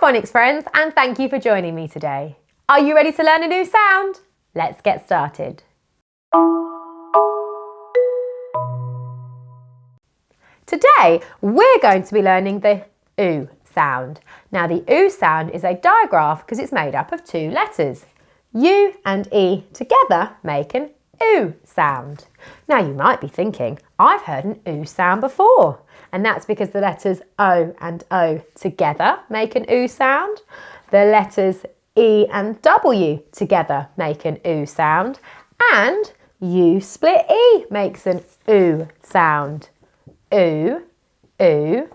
Phonics friends, and thank you for joining me today. Are you ready to learn a new sound? Let's get started. Today, we're going to be learning the oo sound. Now, the oo sound is a digraph because it's made up of two letters. U and E together make an oo sound. Now, you might be thinking, I've heard an oo sound before. And that's because the letters O and O together make an oo sound. The letters E and W together make an oo sound. And U split E makes an oo sound. Oo, oo,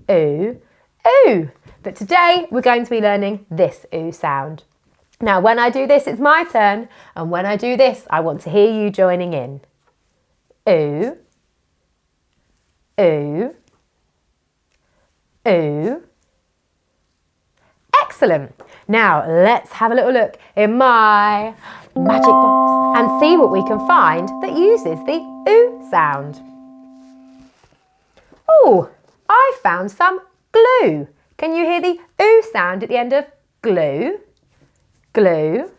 oo, oo. But today we're going to be learning this oo sound. Now when I do this, it's my turn. And when I do this, I want to hear you joining in. Oo, oo, oo. Excellent. Now let's have a little look in my magic box and see what we can find that uses the oo sound. Oh, I found some glue. Can you hear the oo sound at the end of glue? Glue,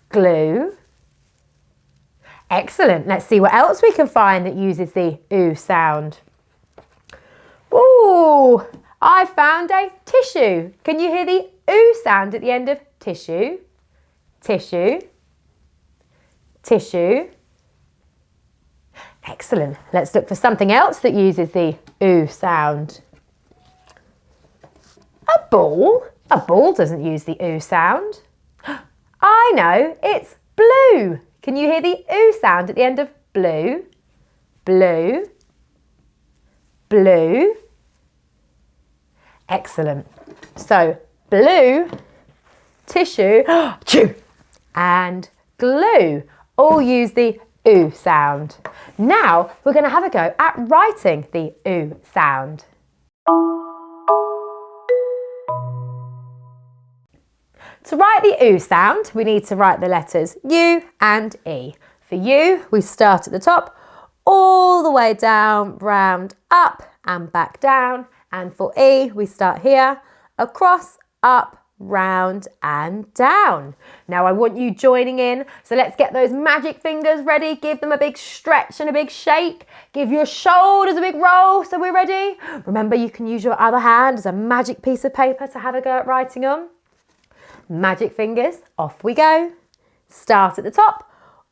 glue. Excellent. Let's see what else we can find that uses the oo sound. Oh, I found a tissue. Can you hear the oo sound at the end of tissue? Tissue, tissue. Excellent. Let's look for something else that uses the oo sound. A ball? A ball doesn't use the oo sound. I know, it's blue. Can you hear the oo sound at the end of blue? Blue, blue. Excellent. So blue, tissue, chew, and glue all use the oo sound. Now we're going to have a go at writing the oo sound. To write the oo sound, we need to write the letters U and E. For U, we start at the top, all the way down, round, up and back down. And for E, we start here, across, up, round and down. Now I want you joining in, so let's get those magic fingers ready. Give them a big stretch and a big shake. Give your shoulders a big roll, so we're ready. Remember, you can use your other hand as a magic piece of paper to have a go at writing on. Magic fingers, off we go. Start at the top,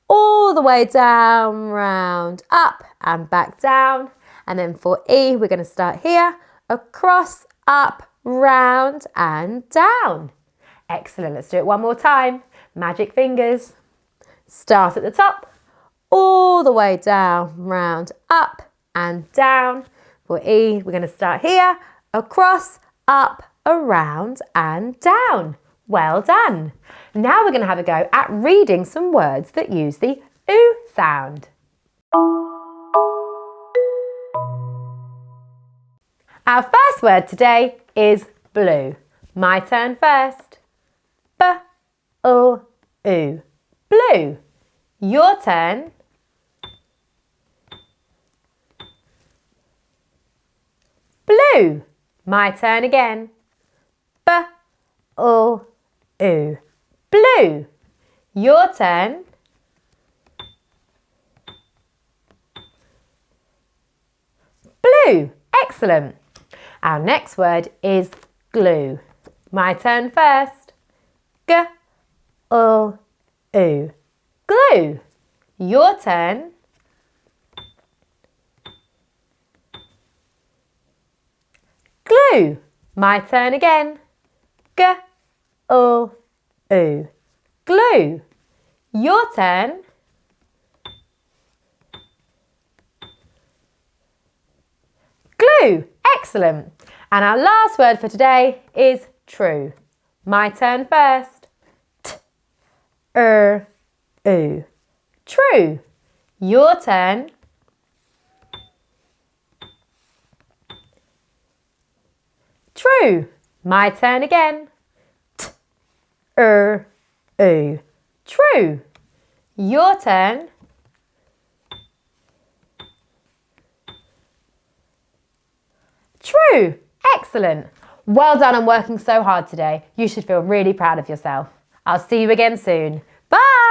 all the way down, round, up and back down. And then for E, we're going to start here, across, up, round and down. Excellent. Let's do it one more time. Magic fingers. Start at the top, all the way down, round, up and down. For E, we're going to start here, across, up, around and down. Well done. Now we're going to have a go at reading some words that use the oo sound. Our first word today is blue. My turn first. B-O-O. Blue. Your turn. Blue. My turn again. B-O-O. Blue. Your turn. Blue. Excellent. Our next word is glue. My turn first. G-O-O. Glue. Your turn. Glue. My turn again. G-O-O. Glue. Your turn. Glue. Excellent. And our last word for today is true. My turn first. T-R-U. True. Your turn. True. My turn again. T-R-U. True. Your turn. True. Excellent. Well done on working so hard today. You should feel really proud of yourself. I'll see you again soon. Bye!